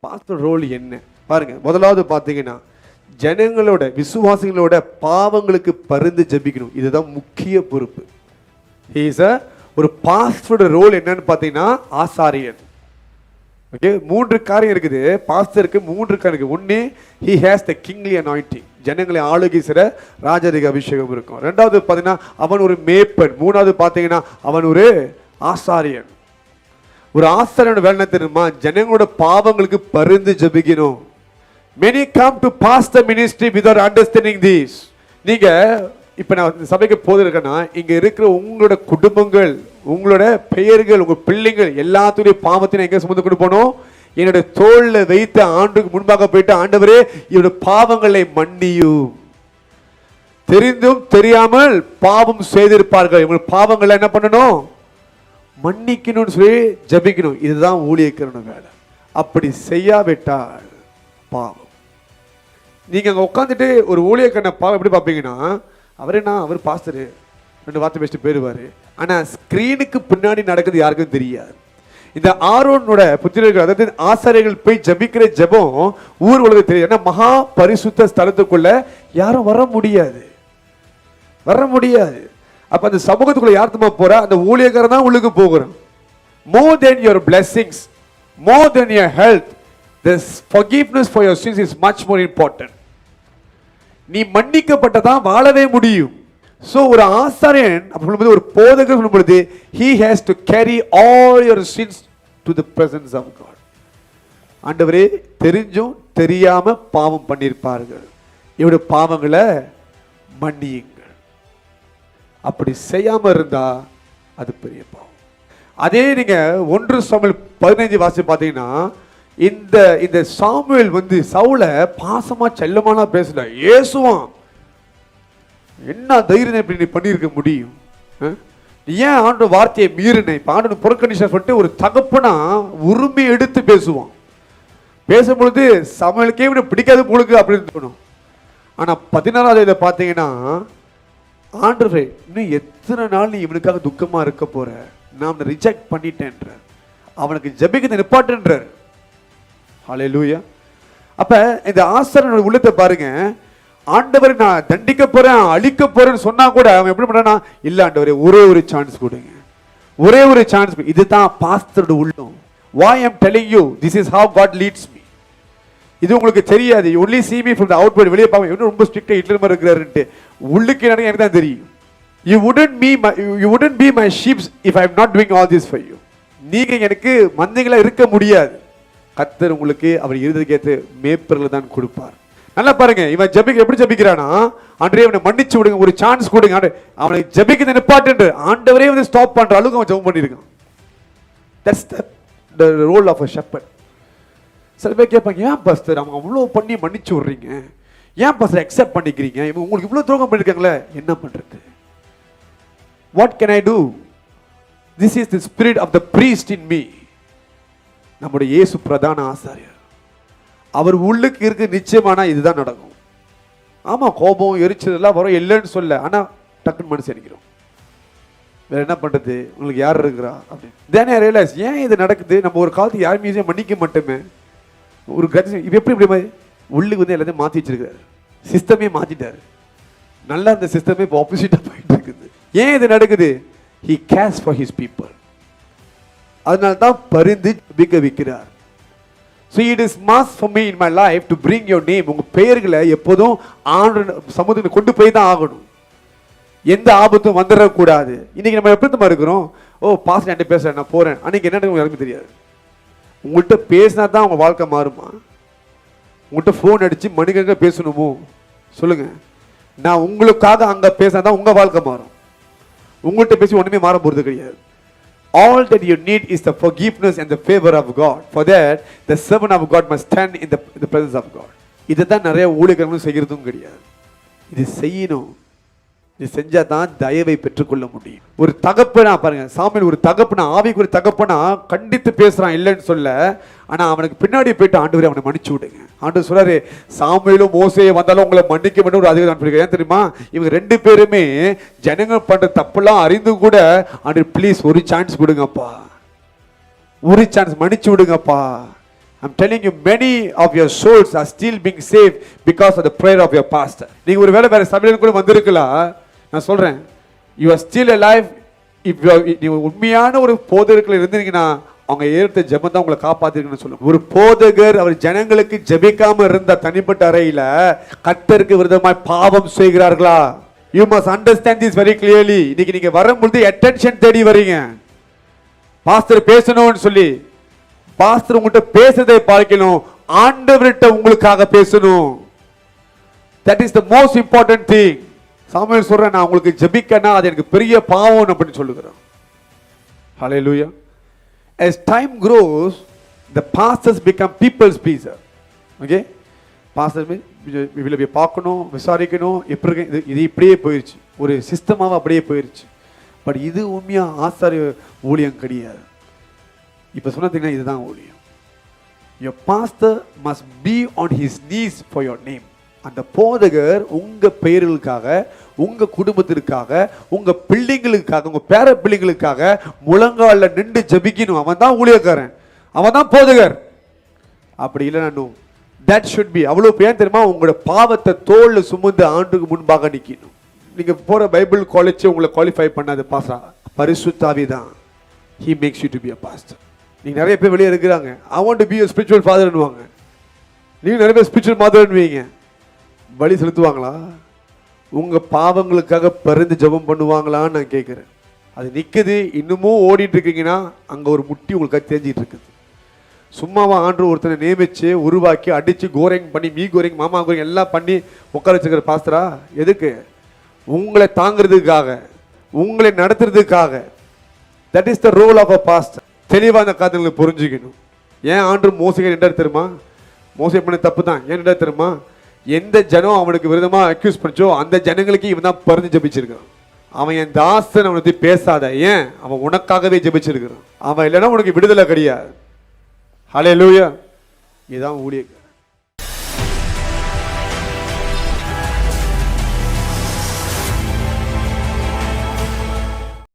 Pastor role என்ன பாருங்க. முதலாவது பார்த்தீங்கன்னா ஜனங்களோட விசுவாசிகளோட பாவங்களுக்கு பரிந்து ஜெபிக்கணும். இதுதான் முக்கிய பொறுப்பு. ஒரு பாஸ்டரோட ரோல் என்னன்னு பார்த்தீங்கன்னா ஆசாரியன். ஓகே, 3 காரியம் இருக்குது பாஸ்டருக்கு. 3 காரியம் இருக்கு. ஒன்று, he has the kingly anointing, ஜனங்களை ஆளுகை செய்ற ராஜரிக அபிஷேகம் இருக்கும். ரெண்டாவது பார்த்தீங்கன்னா அவன் ஒரு மேய்ப்பன். மூணாவது பார்த்தீங்கன்னா அவன் ஒரு ஆசாரியன். ஒரு ஆசாரியனோட வேலை தெரியுமா? ஜனங்களோட பாவங்களுக்கு பரிந்து ஜெபிக்கணும். Many come to pastor ministry without understanding this. நீங்க இப்ப நான் சபைக்கு போதிருக்கேன்னா இங்க இருக்கிற உங்களோட குடும்பங்கள், உங்களோட பெயர்கள், உங்க பிள்ளைங்கள் எல்லாத்துடைய பாவத்தினை எங்க சுமந்து கொண்டு போனோம்? என்னுடைய தோல்ல வைத்து ஆண்டுக்கு முன்பாக போயிட்டு, ஆண்டவரே இவருடைய பாவங்களை மன்னியும். தெரிந்தும் தெரியாமல் பாவம் செய்திருப்பார்கள், இவங்க பாவங்களை என்ன பண்ணணும்? மன்னிக்கணும்னு சொல்லி ஜபிக்கணும். இதுதான் ஊழியக்காரன் வேலை. அப்படி செய்யாவிட்டால் பாவம். நீங்க அங்க உட்காந்துட்டு ஒரு ஊழியக்காரனை பாவம் எப்படி பார்ப்பீங்கன்னா, அவர் பாஸ்டரு 2 வார்த்தை பேசிட்டு போயிடுவாரு. ஆனா ஸ்கிரீனுக்கு பின்னாடி நடக்குது யாருக்கும் தெரியாது. இந்த ஆரோனோட புத்திரர்கள், அதாவது ஆசாரியர்கள் போய் ஜபிக்கிற ஜபம் ஊர் உலகம் தெரியாது. ஏன்னா மகா பரிசுத்த ஸ்தலத்துக்குள்ள யாரும் வர முடியாது. அப்ப அந்த சமூகத்துக்குள்ள யார் தம்மா போறா? அந்த ஊழியக்காரன் தான் உள்ளுக்கு போகிறான். More than your blessings, more than your health, this forgiveness for your sins is much more important. நீ மன்னிக்கப்பட்டதான் வாழவே முடியும். சோ ஒரு ஆசாரியன் அப்படி ஒரு போதகர் சொல்லும் பொழுது he has to carry all your sins to the presence of God. ஆண்டவரே தெரிஞ்சும் தெரியாம பாவம் பண்ணிருப்பார்கள், இவருடைய பாவங்களை மன்னியுங்கள். அப்படி செய்யாம இருந்தா அது பெரிய பாவம். அதே நீங்க 1 சாமுவேல் 15 வாசி பாத்தீங்கன்னா, இந்த சாமுவேல் சவுல பாசமா செல்லமானா பேசல, ஏசுவான். என்ன தைரியம் இப்படி நீ பண்ணிருக்க முடியும்? நீ ஏன் ஆண்டு வார்த்தையை மீறின? இப்ப ஆண்டு புறக்கணிச்ச சொல்லிட்டு ஒரு தகப்பனா உரிமை எடுத்து பேசுவான். பேசும்பொழுது சாமுவேலுக்கே இவனை பிடிக்காது போலுக்கு அப்படின்னு தோணும். ஆனா 14வது இதை பார்த்தீங்கன்னா, ஆண்டவரே இன்னும் எத்தனை நாள் நீ இவனுக்காக துக்கமா இருக்க போற? நான் ரிஜெக்ட் பண்ணிட்டேன்ற, அவனுக்கு ஜெபிக்கிறது நிப்பாட்டுன்றார். ஹல்லேலூயா. அப்ப இந்த ஆசாரியனோட உள்ளத்தை பாருங்க. ஆண்டவரை நான் தண்டிக்க போறேன், அழிக்க போறேன்னு சொன்னா கூட அவன் எப்படி பண்றானா? இல்ல ஆண்டவரே ஒரே ஒரு சான்ஸ் கொடுங்க, ஒரே ஒரு சான்ஸ். இதுதான் பாஸ்டரோட உள்ளம். why I am telling you, this is how God leads me. இது உங்களுக்கு தெரியாது. you only see me from the outward. வெளியே பாருங்க இன்னும் ரொம்ப ஸ்ட்ரிக்ட்டா ஹிட்லர் மாதிரி இருக்கிறாருன்னு. உள்ளுக்கு எனக்கு தான் தெரியும். you wouldn't be my sheep if I am not doing all this for you. நீங்க எனக்கு மந்தைகளா இருக்க முடியாது. கர்த்தர் உங்களுக்கு அவர் இருதயத்துக்கு ஏற்ற மேய்ப்பர்களை தான் கொடுப்பார். நல்லா பாருங்க, இவன் எப்படி ஜபிக்கிறானா? ஆண்டவரே அவனை மன்னிச்சு விடுங்க, ஒரு சான்ஸ் கொடுங்க. அவனை ஜபிக்கிறது நிப்பாட்டு ஆண்டவரே ஸ்டாப் பண்ற அளவுக்கு அவன் ஜெபம் பண்ணிருக்கான். That's the role of a shepherd. சில பேர் கேட்பாங்க, ஏன் பாஸ்டர் அவங்க அவ்வளோ பண்ணி மன்னிச்சு விடுறீங்க, ஏன் பாஸ்டர் அக்செப்ட் பண்ணிக்கிறீங்க, இவங்க உங்களுக்கு இவ்வளோ துரோகம் பண்ணிருக்காங்களே, என்ன பண்றது? What can I do? This is the spirit of the priest in me. நம்முடைய இயேசு பிரதான ஆசாரியர், அவர் உள்ளுக்கு இருக்கு. நிச்சயமானா இதுதான் நடக்கும். ஆமா, கோபம் எரிச்சல் எல்லாம் வரும், இல்லைன்னு சொல்ல. ஆனா டக்குன்னு மனசு அடிக்கிறோம். வேற என்ன பண்றது? உங்களுக்கு யார் இருக்கிறா அப்படின்னு. then I realize ஏன் இது நடக்குது? நம்ம ஒரு காலத்துக்கு யார் மீதும் மன்னிக்க மாட்டோமே. ஒரு கட்சி இப்ப எப்படி உள்ளுக்கு எல்லாத்தையும் மாத்தி வச்சிருக்காரு, சிஸ்டமே மாத்திட்டாரு. நல்லா அந்த சிஸ்டமே இப்போ ஆப்போசிட்டா போயிட்டு இருக்குது. ஏன் இது நடக்குது? he cares for his people. அதனால தான் பரிந்து ஜெபிக்க வைக்கிறார். So it is must for me in my life to bring your name. உங்க பெயர்களை எப்போதும் ஆண்டவர் சமூகத்துக்கு கொண்டு போய் தான் ஆகணும். எந்த ஆபத்தும் வந்துடக்கூடாது. இன்னைக்கு நம்ம எப்படி தான் இருக்கிறோம்? ஓ பாஸ்டர் என்கிட்ட பேசுறேன், நான் போறேன். அன்னைக்கு என்ன எனக்கு தெரியாது. உங்கள்கிட்ட பேசினா தான் உங்க வாழ்க்கை மாறுமா? உங்கள்கிட்ட ஃபோன் அடிச்சு மணிக்கணக்காக பேசணுமோ? சொல்லுங்க. நான் உங்களுக்காக அங்க பேசினா தான் உங்க வாழ்க்கை மாறும். உங்கள்கிட்ட பேசி ஒண்ணுமே மாற போறது கிடையாது. All that you need is the forgiveness and the favor of God. For that, the servant of God must stand in the presence of God. இதுதான் நிறைய ஊழியர்கள் செய்யறதும் கிடையாது. இது செய்யணும். இது செஞ்சா தான் தயவை பெற்றுக்கொள்ள முடியும். ஒரு தகப்பனா பாருங்க, சாமுவேல் ஒரு தகப்பனா, ஆவிக்கு ஒரு தகப்பனா கண்டித்து பேசுறான், இல்லைன்னு சொல்ல. ஆனா அவனுக்கு பின்னாடி போயிட்டு ஆண்டவரே அவனை மன்னிச்சு விடுங்க. ஆண்டவர் சொல்றாரு, சாமுவேலும் மோசே வந்தாலும் உங்களை மன்னிக்க வேண்டும் ஒரு அதிகாரம் அனுப்பியிருக்கேன். ஏன் தெரியுமா? இவங்க 2 பேருமே ஜனங்கள் பண்ற தப்பெல்லாம் அறிந்து கூட ஆண்டவர் ப்ளீஸ் ஒரு சான்ஸ் கொடுங்கப்பா, ஒரு சான்ஸ் மன்னிச்சு விடுங்கப்பா. I'm telling you, many of your souls are still being saved because of the prayer of your pastor. நீங்க ஒருவேளை வேற சபையில கூட வந்திருக்கலாம். நான் சொல்றேன், you are still alive if you are, நீங்க உண்மையான ஒரு போதகர்கள் இருந்தீங்கன்னா அவங்க ஏற்ற ஜெபம் தான் உங்களை காப்பாத்திருக்குன்னு சொல்லுங்க. ஒரு போதகர் அவர் ஜனங்களுக்கு ஜெபிக்காம இருந்த தனிப்பட்ட அறையில கர்த்தருக்கு விரோதமாய் பாவம் செய்கிறார்களா? You must understand this very clearly. இன்னைக்கு நீங்க வரும்பொழுது attention தேடி வரீங்க. பாஸ்டர் பேசணும்னு சொல்லி, பாஸ்டர் உங்கள்கிட்ட பேசுறதை பார்க்கணும், ஆண்டவர்கிட்ட உங்களுக்காக பேசணும். That is the most important thing. Samuel சொல்றேன், நான் உங்களுக்கு ஜெபிக்கனா அது எனக்கு பெரிய பாவம் அப்படின்னு சொல்லுகிறேன். Hallelujah. As time grows, the pastors become people's pleaser. Okay? Pastors will be பார்க்கணும், விசாரிக்கணும், எப்படி இது இப்படியே போயிருச்சு, ஒரு சிஸ்டமாவே அப்படியே போயிருச்சு. பட் இது உண்மையா ஆசாரிய ஊழியம் கிடையாது. இப்ப சொன்னீங்கன்னா இதுதான் ஊழியம். Your pastor must be on his knees for your name. அந்த போதகர் உங்க பெயர்களுக்காக, உங்க குடும்பத்திற்காக, உங்க பிள்ளைங்களுக்காக, உங்க பேர பிள்ளைங்களுக்காக முழங்கால நின்று ஜெபிக்கணும். அவன் தான் ஊழியக்காரன், அவன் தான் போதகர். அப்படி இல்லைன்னா that should be. அவ்வளவு பேர் தெரியுமா, உங்களோட பாவத்தை தோல்ல சுமந்து ஆண்டுக்கு முன்பாக நிக்கணும். நீங்க போற பைபிள் காலேஜ் உங்களை குவாலிஃபை பண்ணாது பாஸ்டர், பரிசுத்த ஆவி தான். he makes you to be a pastor. நீங்க நிறைய பேர் வெளியே இருக்கிறாங்க, I want to be a spiritual father ன்னுவாங்க. நீங்க நிறைய பேர் spiritual mother ன்னுவீங்க. வழி செலுத்துவாங்களா? உங்க பாவங்களுக்காக பரிந்து ஜெபம் பண்ணுவாங்களான்னு நான் கேட்கிறேன். அது நிக்குது, இன்னமும் ஓடிட்டு இருக்கீங்கன்னா அங்க ஒரு முட்டி உங்களுக்காக தெரிஞ்சிட்டு இருக்குது. சும்மாவா ஆண்டு ஒருத்தனை நியமிச்சு உருவாக்கி அடிச்சு கோரிங் பண்ணி, மீ கோரிங், மாமா கோரிங் எல்லாம் பண்ணி உட்கார வச்சுக்கிற பாஸ்டரா? எதுக்கு? உங்களை தாங்கிறதுக்காக, உங்களை நடத்துறதுக்காக. That is the role of a pastor. தெளிவா அந்த காரியங்களை புரிஞ்சுக்கணும். ஏன் ஆண்டு மோசை என்ன தெரியுமா? மோசை பண்ண தப்பு தான். ஏன் என்ன தெரியுமா? எந்த ஜனம் அவனுக்கு விரோதமா அக்யூஸ் பண்ணிச்சோ அந்த ஜனங்களுக்கு இவன் தான் பரிந்து ஜெபிச்சிருக்கான். அவன் என் தாசன், அவனை பத்தி பேசாத. ஏன்? அவன் உனக்காகவே ஜெபிச்சிருக்கிறான். அவன் இல்லைன்னா உனக்கு விடுதலை கிடையாது. ஹல்லேலூயா. இதுதான் ஊழியம்.